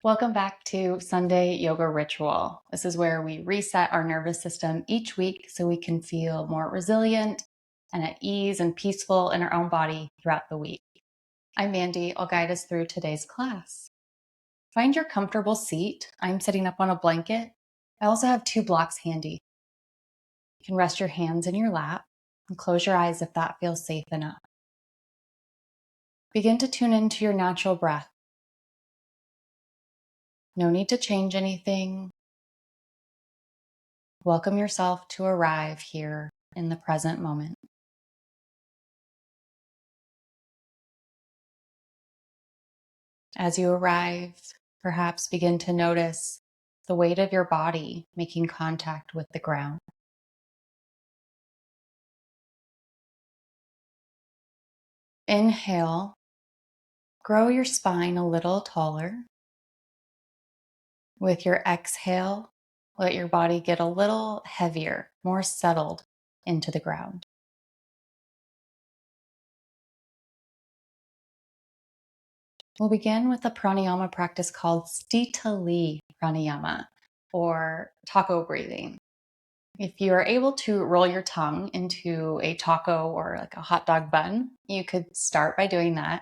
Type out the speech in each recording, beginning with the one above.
Welcome back to Sunday Yoga Ritual. This is where we reset our nervous system each week so we can feel more resilient and at ease and peaceful in our own body throughout the week. I'm Mandy. I'll guide us through today's class. Find your comfortable seat. I'm sitting up on a blanket. I also have 2 blocks handy. You can rest your hands in your lap and close your eyes if that feels safe enough. Begin to tune into your natural breath. No need to change anything. Welcome yourself to arrive here in the present moment. As you arrive, perhaps begin to notice the weight of your body making contact with the ground. Inhale, grow your spine a little taller. With your exhale, let your body get a little heavier, more settled into the ground. We'll begin with a pranayama practice called Sheetali Pranayama, or taco breathing. If you are able to roll your tongue into a taco or like a hot dog bun, you could start by doing that.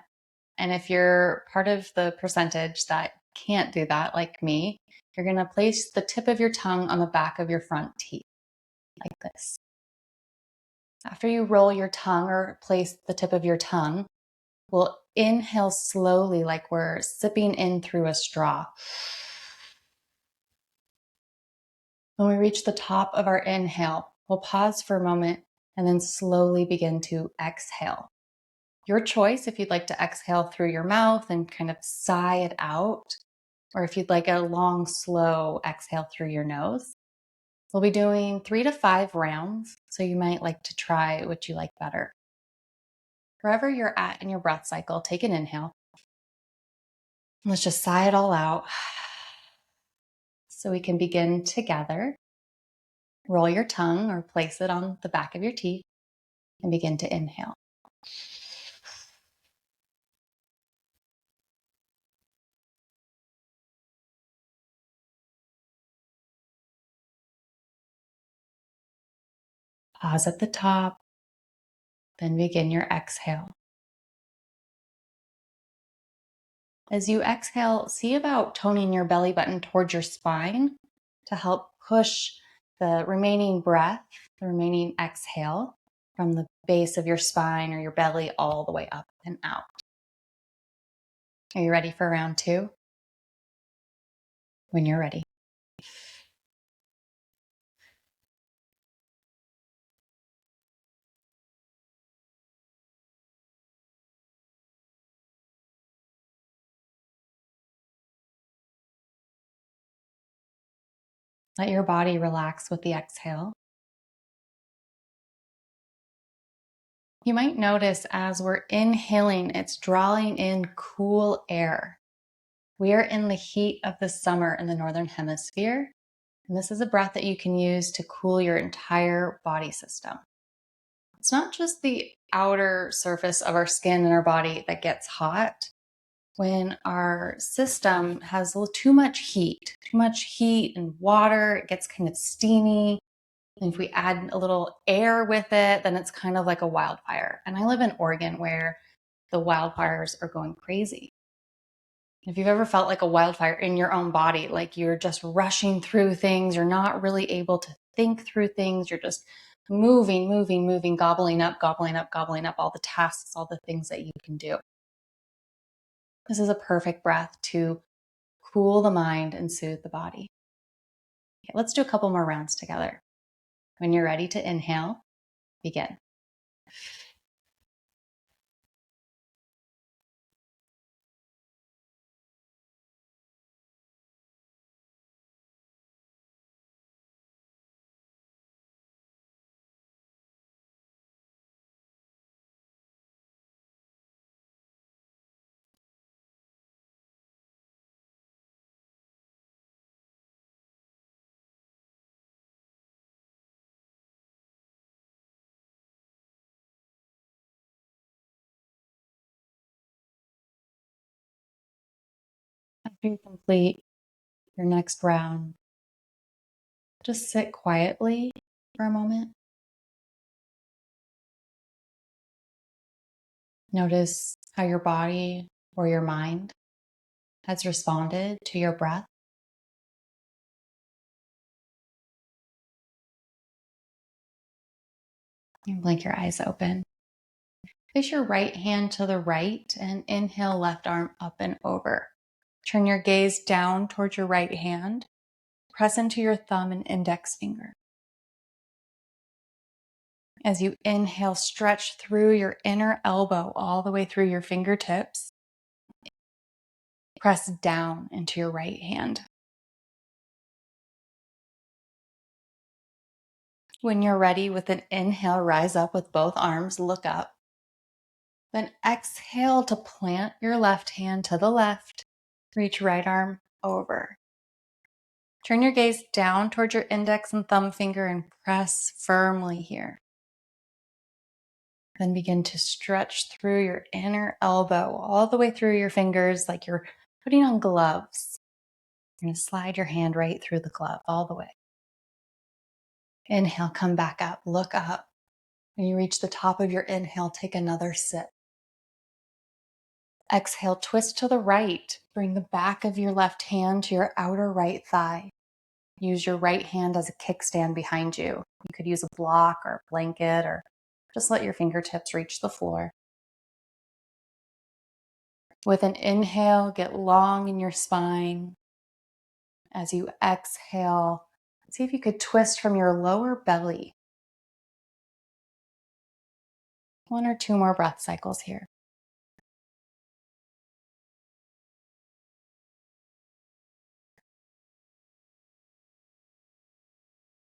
And if you're part of the percentage that can't do that, like me, you're going to place the tip of your tongue on the back of your front teeth, like this. After you roll your tongue or place the tip of your tongue, we'll inhale slowly like we're sipping in through a straw. When we reach the top of our inhale, we'll pause for a moment and then slowly begin to exhale. Your choice if you'd like to exhale through your mouth and kind of sigh it out, or if you'd like a long, slow exhale through your nose. We'll be doing 3 to 5 rounds, so you might like to try what you like better. Wherever you're at in your breath cycle, take an inhale. Let's just sigh it all out so we can begin together. Roll your tongue or place it on the back of your teeth and begin to inhale. Pause at the top, then begin your exhale. As you exhale, see about toning your belly button towards your spine to help push the remaining breath, the remaining exhale from the base of your spine or your belly all the way up and out. Are you ready for round 2? When you're ready. Let your body relax with the exhale. You might notice as we're inhaling, it's drawing in cool air. We are in the heat of the summer in the Northern Hemisphere, and this is a breath that you can use to cool your entire body system. It's not just the outer surface of our skin and our body that gets hot. When our system has too much heat and water, it gets kind of steamy. And if we add a little air with it, then it's kind of like a wildfire. And I live in Oregon where the wildfires are going crazy. If you've ever felt like a wildfire in your own body, like you're just rushing through things, you're not really able to think through things, you're just moving, gobbling up all the tasks, all the things that you can do. This is a perfect breath to cool the mind and soothe the body. Okay, let's do a couple more rounds together. When you're ready to inhale, begin. After you complete your next round, just sit quietly for a moment. Notice how your body or your mind has responded to your breath. You blink your eyes open. Place your right hand to the right and inhale left arm up and over. Turn your gaze down towards your right hand. Press into your thumb and index finger. As you inhale, stretch through your inner elbow all the way through your fingertips. Press down into your right hand. When you're ready with an inhale, rise up with both arms, look up. Then exhale to plant your left hand to the left. Reach right arm over. Turn your gaze down towards your index and thumb finger and press firmly here. Then begin to stretch through your inner elbow all the way through your fingers like you're putting on gloves. You're going to slide your hand right through the glove all the way. Inhale, come back up, look up. When you reach the top of your inhale, take another sip. Exhale, twist to the right. Bring the back of your left hand to your outer right thigh. Use your right hand as a kickstand behind you. You could use a block or a blanket or just let your fingertips reach the floor. With an inhale, get long in your spine. As you exhale, see if you could twist from your lower belly. 1 or 2 more breath cycles here.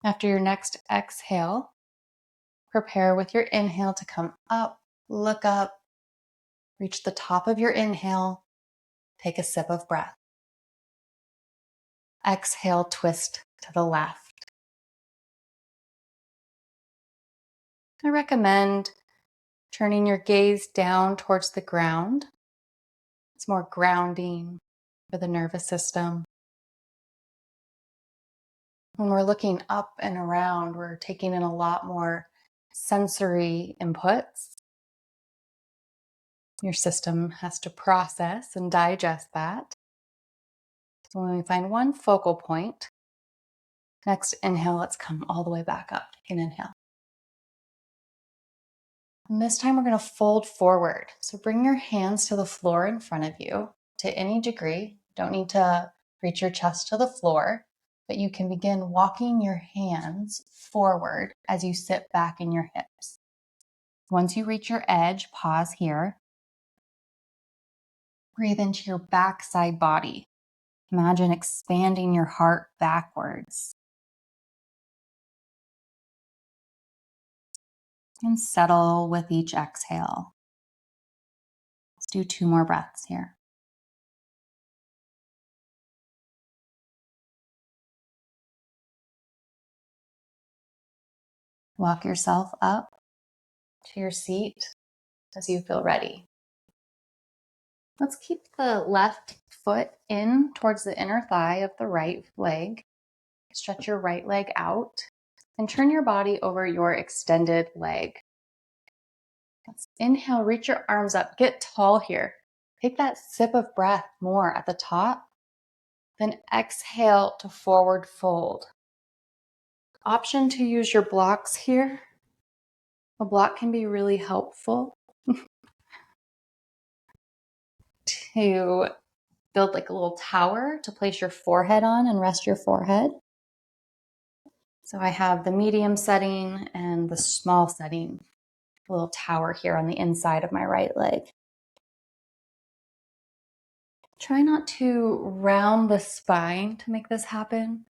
After your next exhale, prepare with your inhale to come up, look up, reach the top of your inhale, take a sip of breath. Exhale, twist to the left. I recommend turning your gaze down towards the ground. It's more grounding for the nervous system. When we're looking up and around, we're taking in a lot more sensory inputs. Your system has to process and digest that. So when we find one focal point, next inhale, let's come all the way back up. Take an inhale. And this time we're going to fold forward. So bring your hands to the floor in front of you to any degree. Don't need to reach your chest to the floor, but you can begin walking your hands forward as you sit back in your hips. Once you reach your edge, pause here. Breathe into your backside body. Imagine expanding your heart backwards. And settle with each exhale. Let's do 2 more breaths here. Walk yourself up to your seat as you feel ready. Let's keep the left foot in towards the inner thigh of the right leg. Stretch your right leg out and turn your body over your extended leg. Let's inhale, reach your arms up, get tall here. Take that sip of breath more at the top. Then exhale to forward fold. Option to use your blocks here. A block can be really helpful to build like a little tower to place your forehead on and rest your forehead. So I have the medium setting and the small setting, a little tower here on the inside of my right leg. Try not to round the spine to make this happen.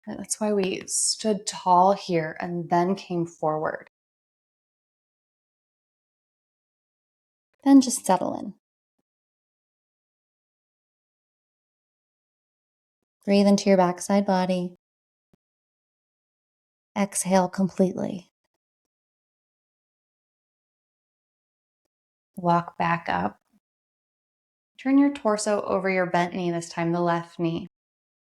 That's why we stood tall here and then came forward. Then just settle in. Breathe into your backside body. Exhale completely. Walk back up. Turn your torso over your bent knee, this time the left knee.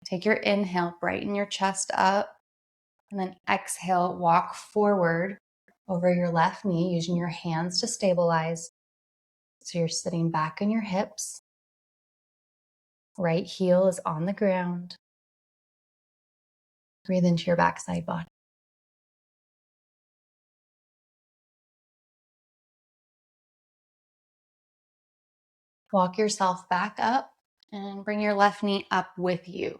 Take your inhale, brighten your chest up, and then exhale, walk forward over your left knee using your hands to stabilize. So you're sitting back on your hips. Right heel is on the ground. Breathe into your backside body. Walk yourself back up and bring your left knee up with you,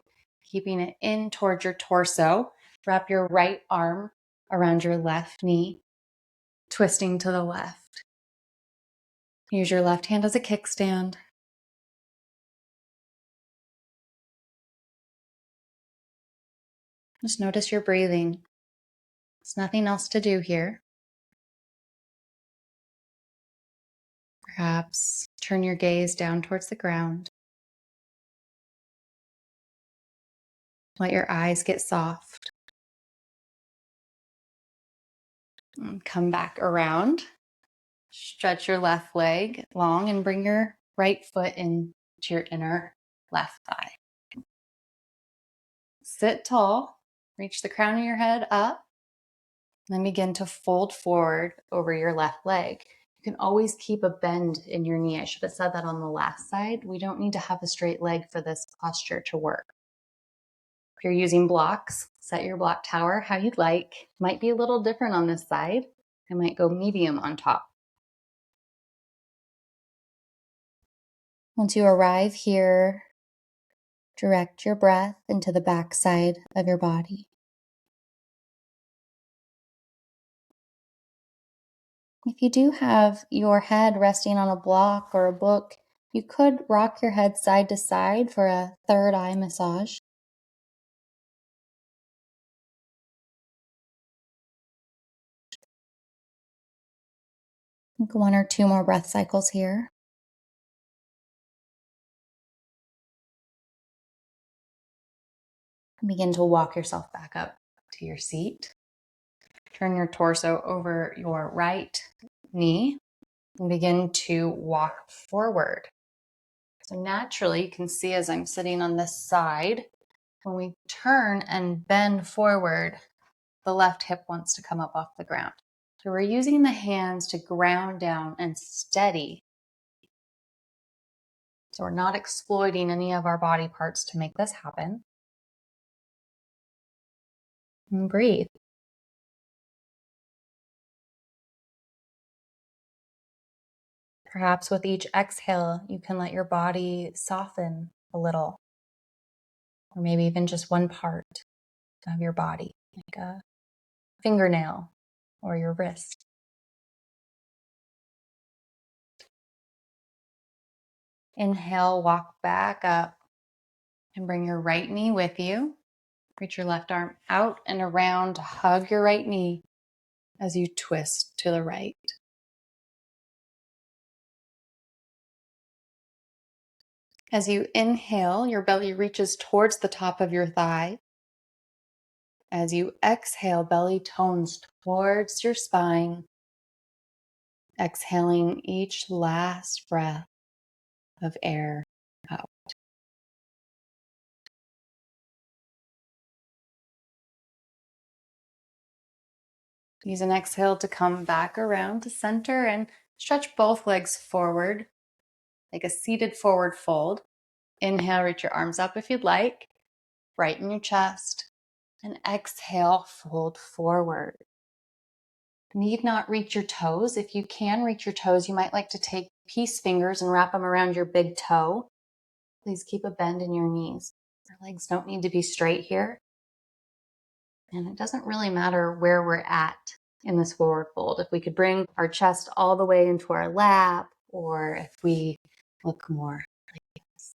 keeping it in towards your torso. Wrap your right arm around your left knee, twisting to the left. Use your left hand as a kickstand. Just notice your breathing. There's nothing else to do here. Perhaps turn your gaze down towards the ground. Let your eyes get soft. And come back around. Stretch your left leg long and bring your right foot into your inner left thigh. Sit tall. Reach the crown of your head up. Then begin to fold forward over your left leg. You can always keep a bend in your knee. I should have said that on the last side. We don't need to have a straight leg for this posture to work. If you're using blocks, set your block tower how you'd like. Might be a little different on this side. I might go medium on top. Once you arrive here, direct your breath into the backside of your body. If you do have your head resting on a block or a book, you could rock your head side to side for a third eye massage. Take 1 or 2 more breath cycles here. Begin to walk yourself back up to your seat. Turn your torso over your right knee and begin to walk forward. So naturally, you can see as I'm sitting on this side, when we turn and bend forward, the left hip wants to come up off the ground. So we're using the hands to ground down and steady. So we're not exploiting any of our body parts to make this happen. And breathe. Perhaps with each exhale, you can let your body soften a little, or maybe even just one part of your body, like a fingernail or your wrist. Inhale, walk back up and bring your right knee with you. Reach your left arm out and around, hug your right knee as you twist to the right. As you inhale, your belly reaches towards the top of your thigh. As you exhale, belly tones towards your spine. Exhaling each last breath of air out. Use an exhale to come back around to center and stretch both legs forward, like a seated forward fold. Inhale, reach your arms up if you'd like. Brighten your chest. And exhale, fold forward. Need not reach your toes. If you can reach your toes, you might like to take peace fingers and wrap them around your big toe. Please keep a bend in your knees. Your legs don't need to be straight here. And it doesn't really matter where we're at in this forward fold. If we could bring our chest all the way into our lap, or if we look more like this,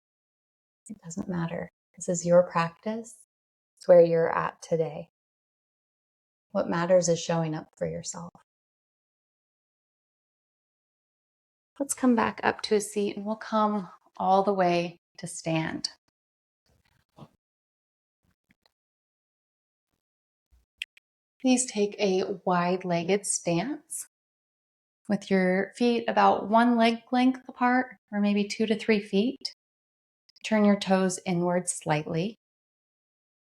it doesn't matter. This is your practice. It's where you're at today. What matters is showing up for yourself. Let's come back up to a seat and we'll come all the way to stand. Please take a wide-legged stance with your feet about one leg length apart, or maybe 2 to 3 feet. Turn your toes inward slightly.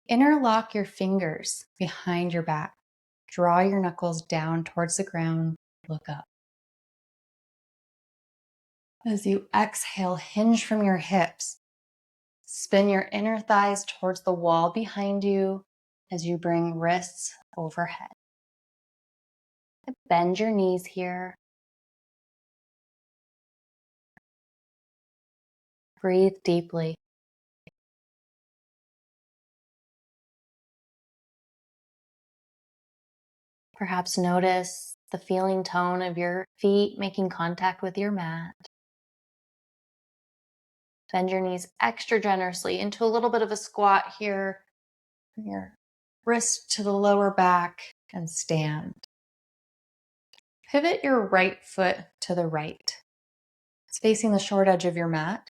Interlock your fingers behind your back. Draw your knuckles down towards the ground. Look up. As you exhale, hinge from your hips. Spin your inner thighs towards the wall behind you as you bring wrists overhead. Bend your knees here. Breathe deeply. Perhaps notice the feeling tone of your feet making contact with your mat. Bend your knees extra generously into a little bit of a squat here. Bring your wrist to the lower back and stand. Pivot your right foot to the right. It's facing the short edge of your mat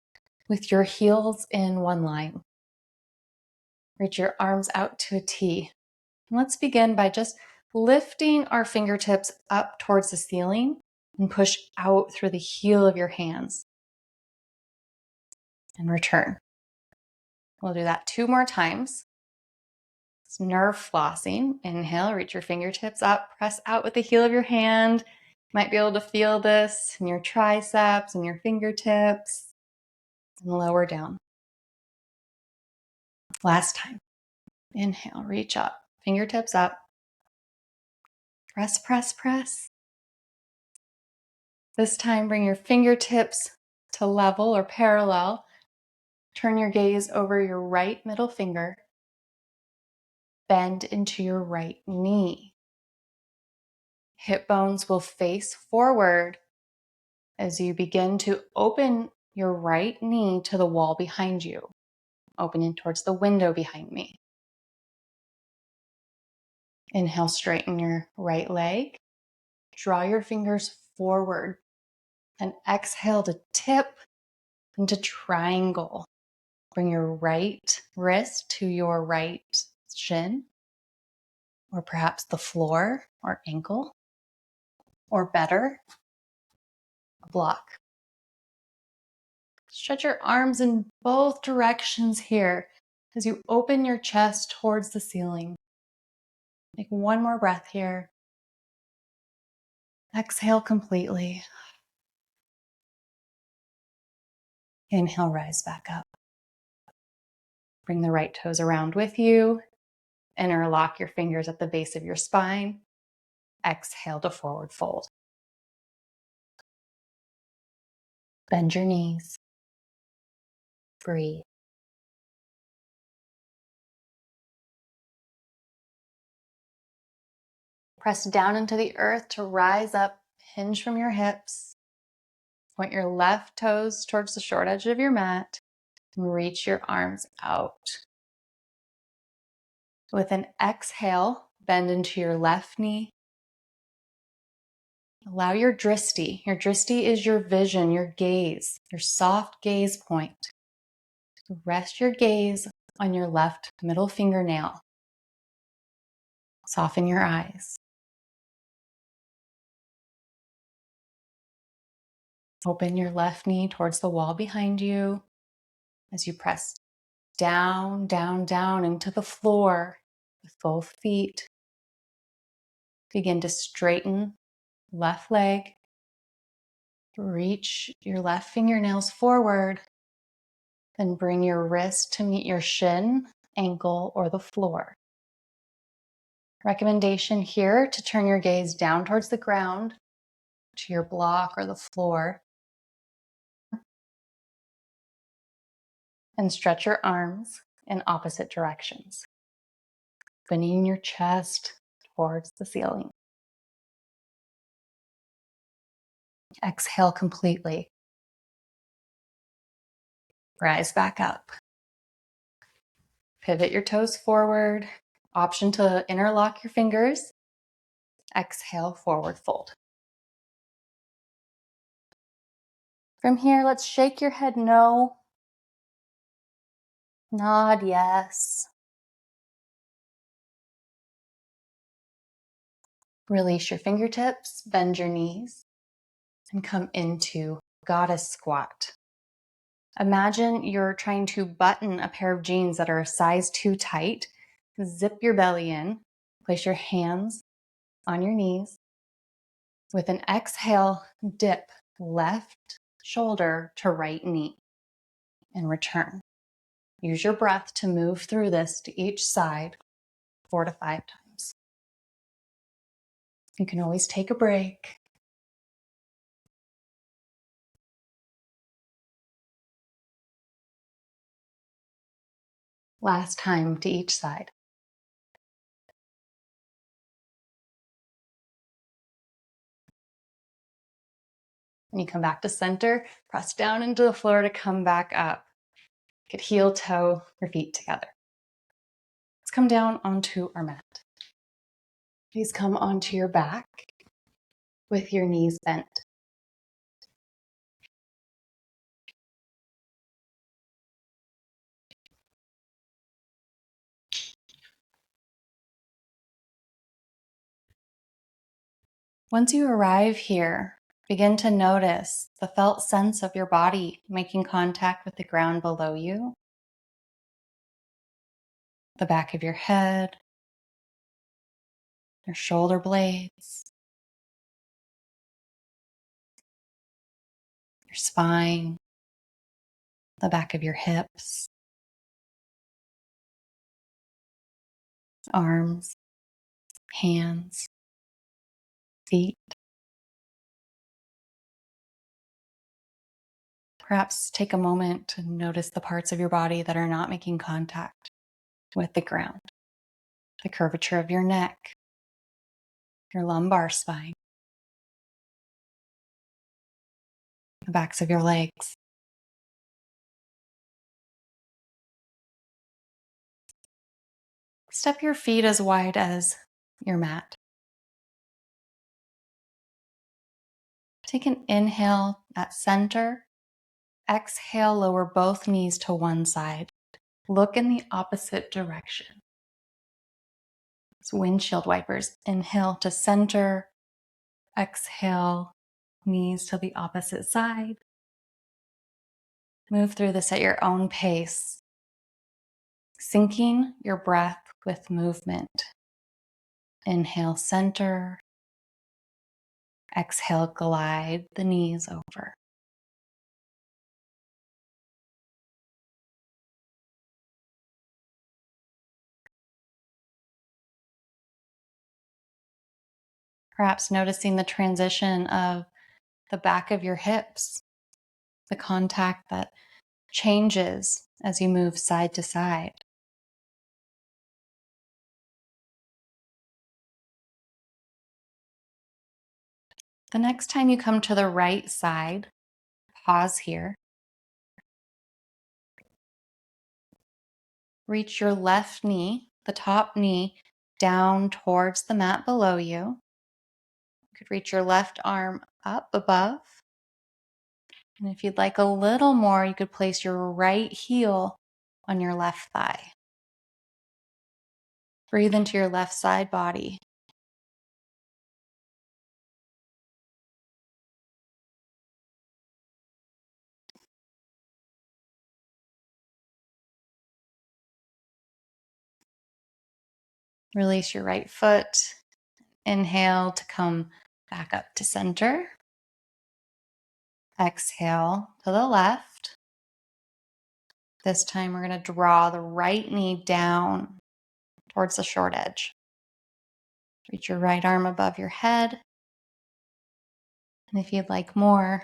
with your heels in one line. Reach your arms out to a T. And let's begin by just lifting our fingertips up towards the ceiling and push out through the heel of your hands. And return. We'll do that 2 more times. It's nerve flossing. Inhale, reach your fingertips up, press out with the heel of your hand. You might be able to feel this in your triceps and your fingertips. And lower down. Last time. Inhale, reach up, fingertips up. Press, press, press. This time, bring your fingertips to level or parallel. Turn your gaze over your right middle finger. Bend into your right knee. Hip bones will face forward as you begin to open your right knee to the wall behind you, opening towards the window behind me. Inhale, straighten your right leg. Draw your fingers forward and exhale to tip into triangle. Bring your right wrist to your right shin, or perhaps the floor or ankle, or better, a block. Stretch your arms in both directions here as you open your chest towards the ceiling. Take one more breath here. Exhale completely. Inhale, rise back up. Bring the right toes around with you. Interlock your fingers at the base of your spine. Exhale to forward fold. Bend your knees. Breathe. Press down into the earth to rise up. Hinge from your hips. Point your left toes towards the short edge of your mat and reach your arms out. With an exhale, bend into your left knee. Allow your dristi. Your dristi is your vision, your gaze, your soft gaze point. Rest your gaze on your left middle fingernail. Soften your eyes. Open your left knee towards the wall behind you as you press down, down, down into the floor with both feet. Begin to straighten left leg. Reach your left fingernails forward. Then bring your wrist to meet your shin, ankle, or the floor. Recommendation here to turn your gaze down towards the ground, to your block or the floor. And stretch your arms in opposite directions, opening your chest towards the ceiling. Exhale completely. Rise back up. Pivot your toes forward. Option to interlock your fingers. Exhale, forward fold. From here, let's shake your head no. Nod yes. Release your fingertips, bend your knees. and come into goddess squat. Imagine you're trying to button a pair of jeans that are a size too tight. Zip your belly in, place your hands on your knees. With an exhale, dip left shoulder to right knee and return. Use your breath to move through this to each side 4 to 5 times. You can always take a break. Last time to each side. When you come back to center, press down into the floor to come back up. Get heel toe your feet together. Let's come down onto our mat. Please come onto your back with your knees bent. Once you arrive here, begin to notice the felt sense of your body making contact with the ground below you, the back of your head, your shoulder blades, your spine, the back of your hips, arms, hands, feet. Perhaps take a moment to notice the parts of your body that are not making contact with the ground. The curvature of your neck, your lumbar spine, the backs of your legs. Step your feet as wide as your mat. Take an inhale at center. Exhale, lower both knees to one side. Look in the opposite direction. It's windshield wipers. Inhale to center. Exhale, knees to the opposite side. Move through this at your own pace, syncing your breath with movement. Inhale, center. Exhale, glide the knees over. Perhaps noticing the transition of the back of your hips, the contact that changes as you move side to side. The next time you come to the right side, pause here. Reach your left knee, the top knee, down towards the mat below you. You could reach your left arm up above. And if you'd like a little more, you could place your right heel on your left thigh. Breathe into your left side body. Release your right foot. Inhale to come back up to center. Exhale to the left. This time we're going to draw the right knee down towards the short edge. Reach your right arm above your head. And if you'd like more,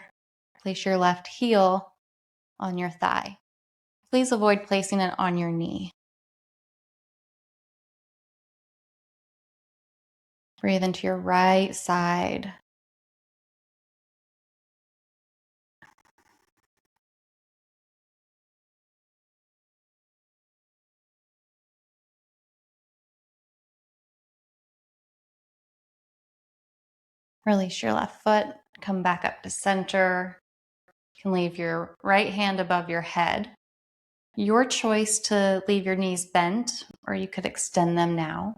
place your left heel on your thigh. Please avoid placing it on your knee. Breathe into your right side. Release your left foot. Come back up to center. You can leave your right hand above your head. Your choice to leave your knees bent, or you could extend them now.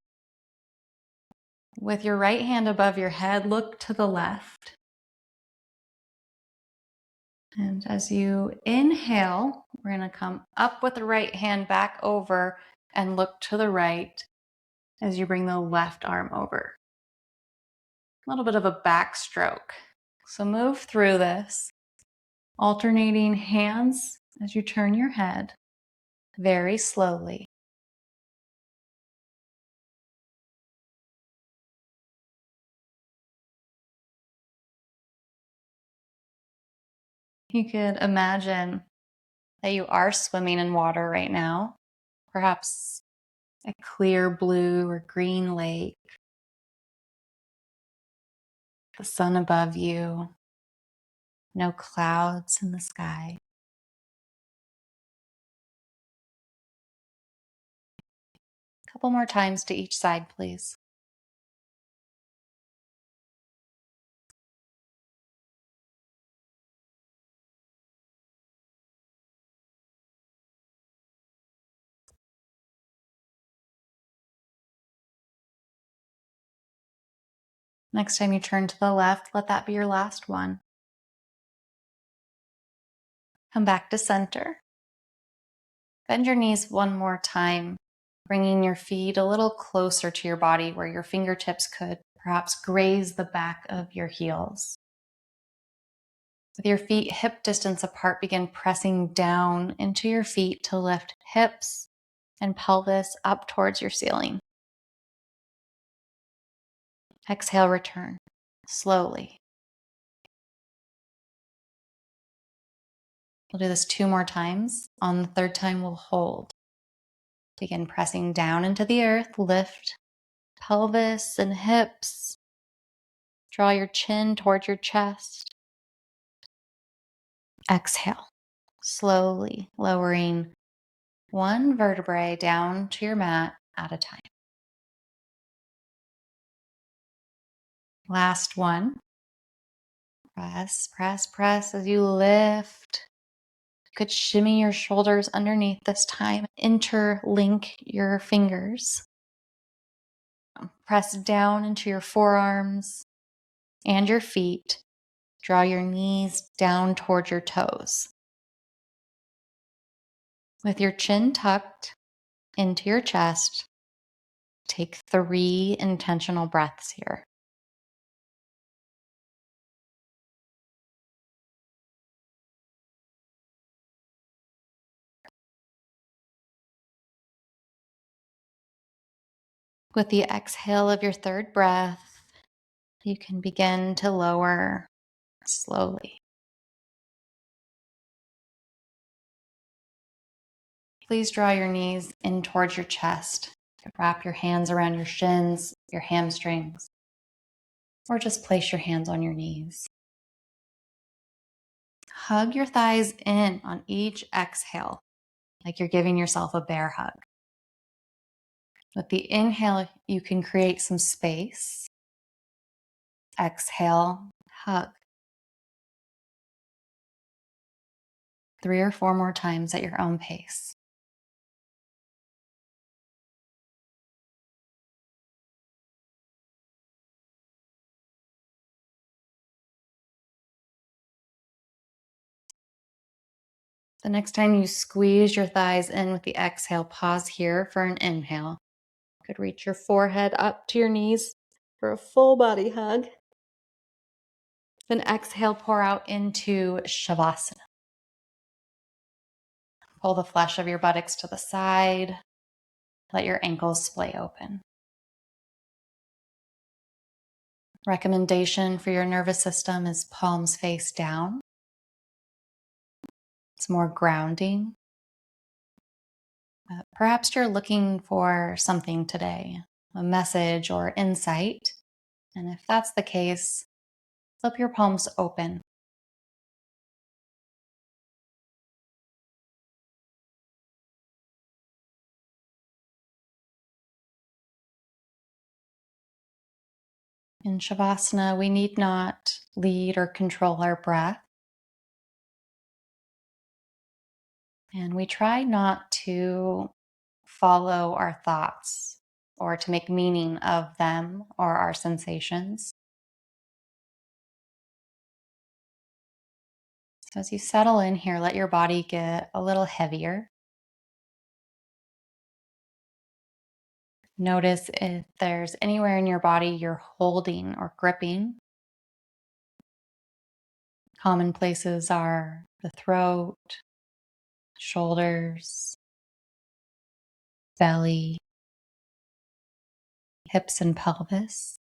With your right hand above your head, look to the left. And as you inhale, we're going to come up with the right hand back over and look to the right as you bring the left arm over. A little bit of a backstroke. So move through this, alternating hands as you turn your head very slowly. You could imagine that you are swimming in water right now, perhaps a clear blue or green lake, the sun above you, no clouds in the sky. A couple more times to each side, please. Next time you turn to the left, let that be your last one. Come back to center. Bend your knees one more time, bringing your feet a little closer to your body where your fingertips could perhaps graze the back of your heels. With your feet hip distance apart, begin pressing down into your feet to lift hips and pelvis up towards your ceiling. Exhale, return slowly. We'll do this 2 more times. On the third time, we'll hold. Begin pressing down into the earth. Lift pelvis and hips. Draw your chin towards your chest. Exhale, slowly lowering one vertebrae down to your mat at a time. Last one. Press, press, press as you lift. You could shimmy your shoulders underneath this time. Interlink your fingers. Press down into your forearms and your feet. Draw your knees down towards your toes. With your chin tucked into your chest, take 3 intentional breaths here. With the exhale of your third breath, you can begin to lower slowly. Please draw your knees in towards your chest. Wrap your hands around your shins, your hamstrings, or just place your hands on your knees. Hug your thighs in on each exhale, like you're giving yourself a bear hug. With the inhale, you can create some space. Exhale, hug. 3 or 4 more times at your own pace. The next time you squeeze your thighs in with the exhale, pause here for an inhale. You could reach your forehead up to your knees for a full body hug. Then exhale, pour out into Shavasana. Pull the flesh of your buttocks to the side. Let your ankles splay open. Recommendation for your nervous system is palms face down. It's more grounding. Perhaps you're looking for something today, a message or insight. And if that's the case, flip your palms open. In Shavasana, we need not lead or control our breath. And we try not to follow our thoughts or to make meaning of them or our sensations. So as you settle in here, let your body get a little heavier. Notice if there's anywhere in your body you're holding or gripping. Common places are the throat, shoulders, belly, hips and pelvis,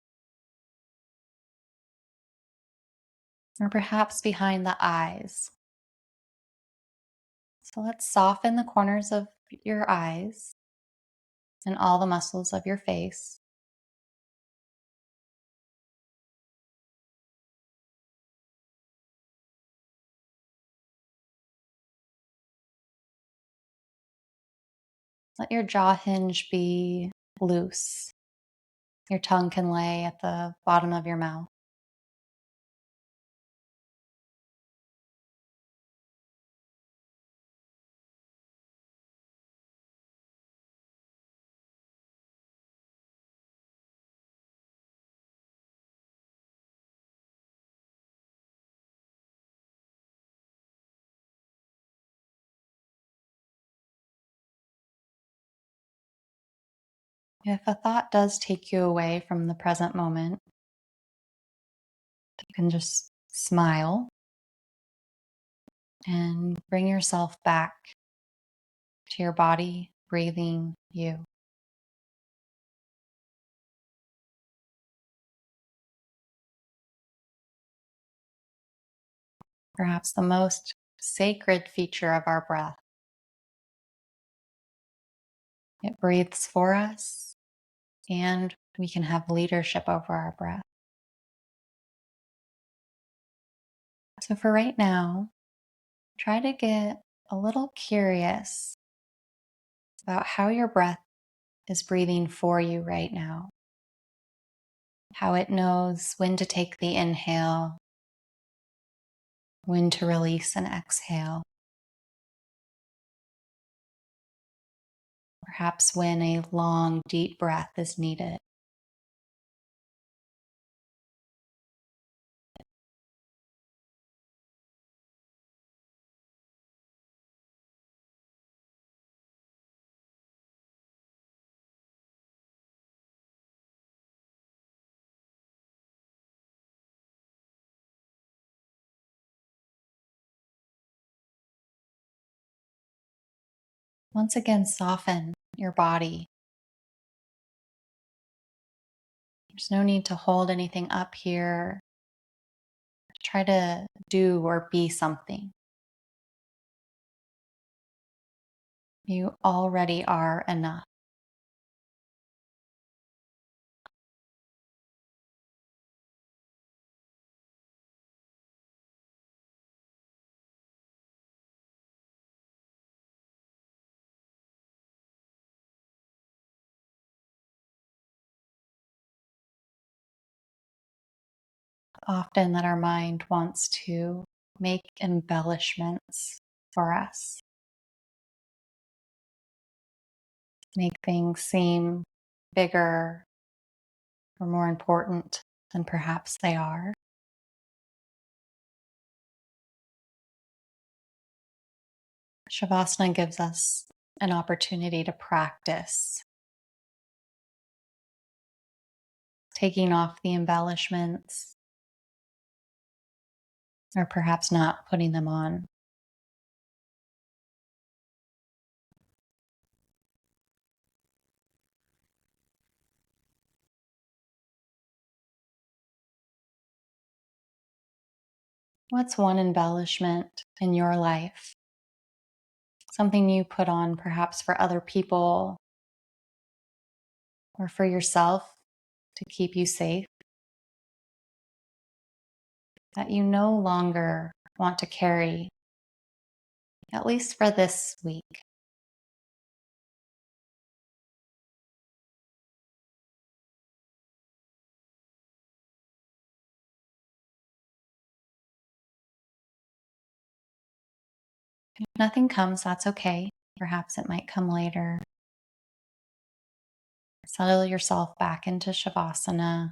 or perhaps behind the eyes. So let's soften the corners of your eyes and all the muscles of your face. Let your jaw hinge be loose. Your tongue can lay at the bottom of your mouth. If a thought does take you away from the present moment, you can just smile and bring yourself back to your body, breathing you. Perhaps the most sacred feature of our breath. It breathes for us, and we can have leadership over our breath. So for right now, try to get a little curious about how your breath is breathing for you right now. How it knows when to take the inhale, when to release and exhale. Perhaps when a long, deep breath is needed. Once again, soften your body. There's no need to hold anything up here. Try to do or be something. You already are enough. Often that our mind wants to make embellishments for us, make things seem bigger or more important than perhaps they are. Shavasana gives us an opportunity to practice taking off the embellishments or perhaps not putting them on. What's one embellishment in your life? Something you put on perhaps for other people or for yourself to keep you safe that you no longer want to carry, at least for this week. If nothing comes, that's okay. Perhaps it might come later. Settle yourself back into Shavasana.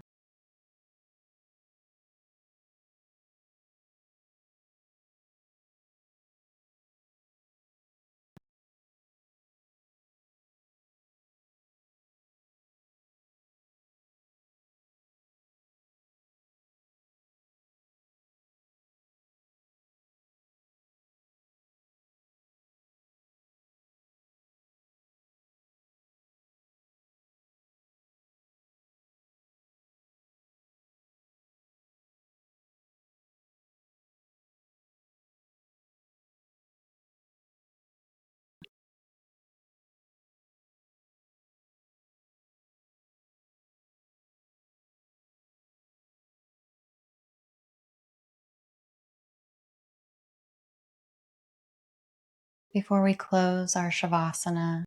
Before we close our Shavasana,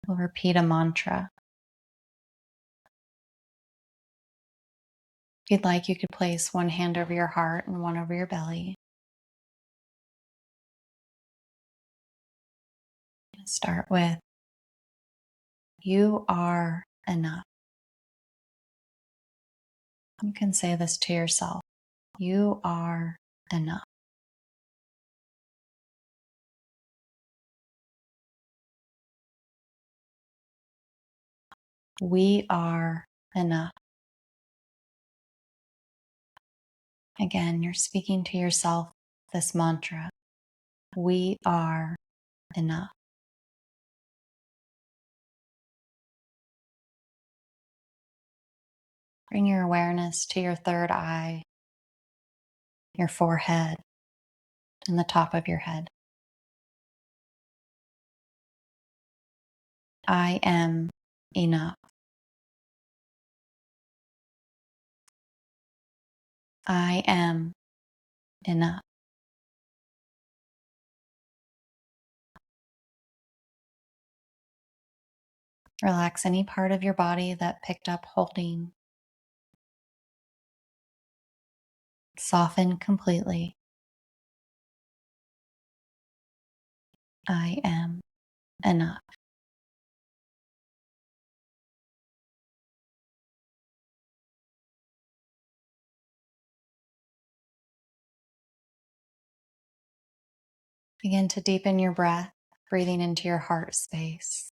we'll repeat a mantra. If you'd like, you could place one hand over your heart and one over your belly. Start with, you are enough. You can say this to yourself. You are enough. We are enough. Again, you're speaking to yourself this mantra. We are enough. Bring your awareness to your third eye, your forehead, and the top of your head. I am enough. I am enough. Relax any part of your body that picked up holding. Soften completely. I am enough. Begin to deepen your breath, breathing into your heart space.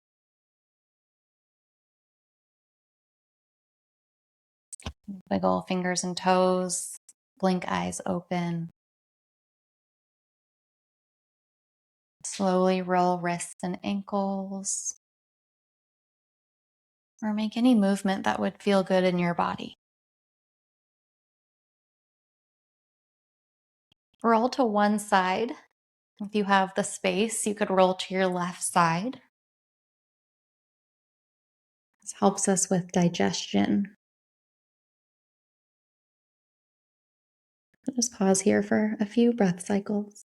Wiggle fingers and toes, blink eyes open. Slowly roll wrists and ankles, or make any movement that would feel good in your body. Roll to one side. If you have the space, you could roll to your left side. This helps us with digestion. I'll just pause here for a few breath cycles.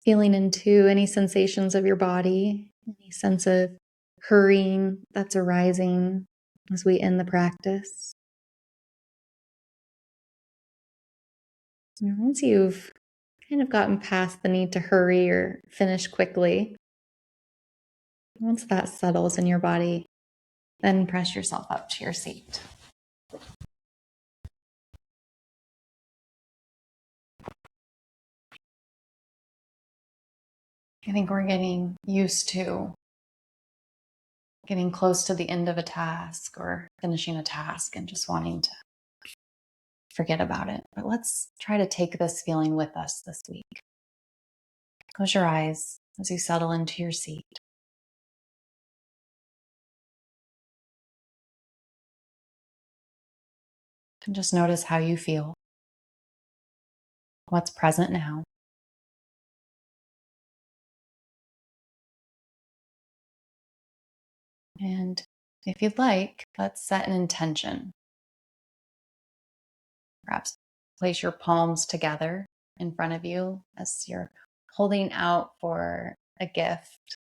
Feeling into any sensations of your body, any sense of hurrying that's arising as we end the practice. And once you've kind of gotten past the need to hurry or finish quickly, once that settles in your body, then press yourself up to your seat. I think we're getting used to getting close to the end of a task or finishing a task and just wanting to forget about it. But let's try to take this feeling with us this week. Close your eyes as you settle into your seat. And just notice how you feel. What's present now. And if you'd like, let's set an intention. Perhaps place your palms together in front of you as you're holding out for a gift.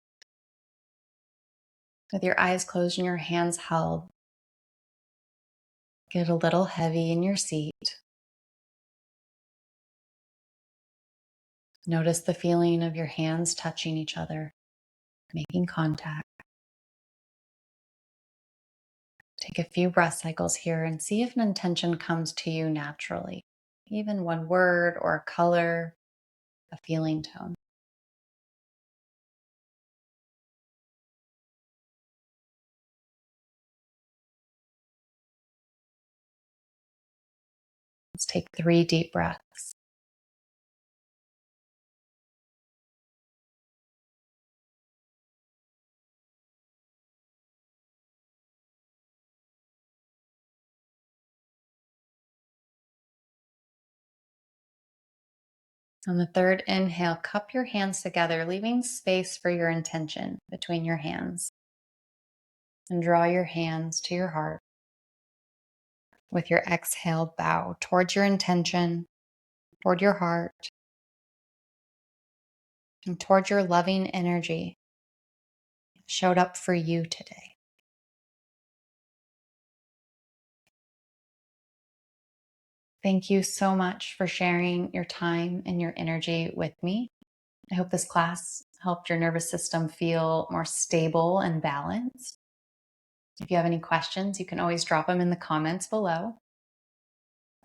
With your eyes closed and your hands held, get a little heavy in your seat. Notice the feeling of your hands touching each other, making contact. Take a few breath cycles here and see if an intention comes to you naturally. Even one word or a color, a feeling tone. Let's take 3 deep breaths. On the third inhale, cup your hands together, leaving space for your intention between your hands. And draw your hands to your heart. With your exhale, bow towards your intention toward your heart, and toward your loving energy that showed up for you today. Thank you so much for sharing your time and your energy with me. I hope this class helped your nervous system feel more stable and balanced. If you have any questions, you can always drop them in the comments below.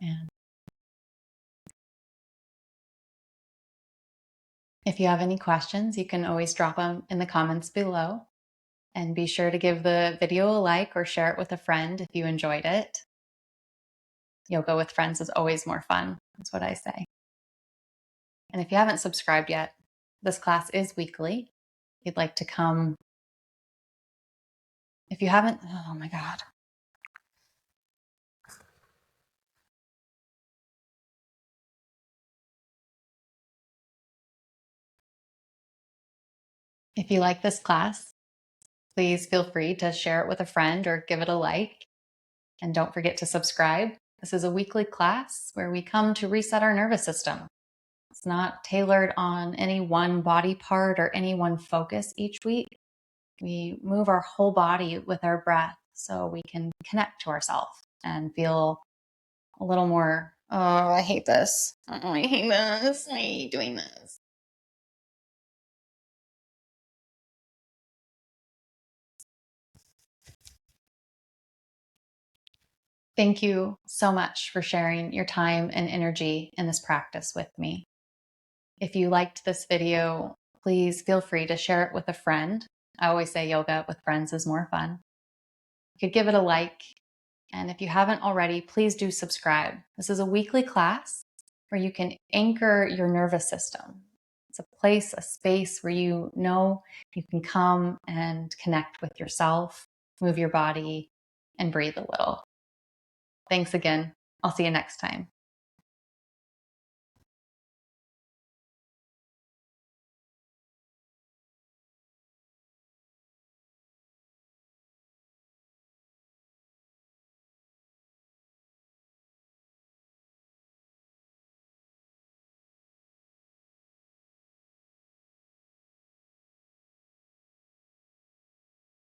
And if you have any questions, you can always drop them in the comments below. And be sure to give the video a like or share it with a friend if you enjoyed it. Yoga with friends is always more fun. That's what I say. And if you haven't subscribed yet, this class is weekly. If you'd like to come, if you haven't, oh my God. If you like this class, please feel free to share it with a friend or give it a like. And don't forget to subscribe. This is a weekly class where we come to reset our nervous system. It's not tailored on any one body part or any one focus each week. We move our whole body with our breath so we can connect to ourselves and feel a little more, oh, I hate this. Oh, I hate this. I hate doing this. Thank you so much for sharing your time and energy in this practice with me. If you liked this video, please feel free to share it with a friend. I always say yoga with friends is more fun. You could give it a like. And if you haven't already, please do subscribe. This is a weekly class where you can anchor your nervous system. It's a place, a space where you know you can come and connect with yourself, move your body, and breathe a little. Thanks again. I'll see you next time.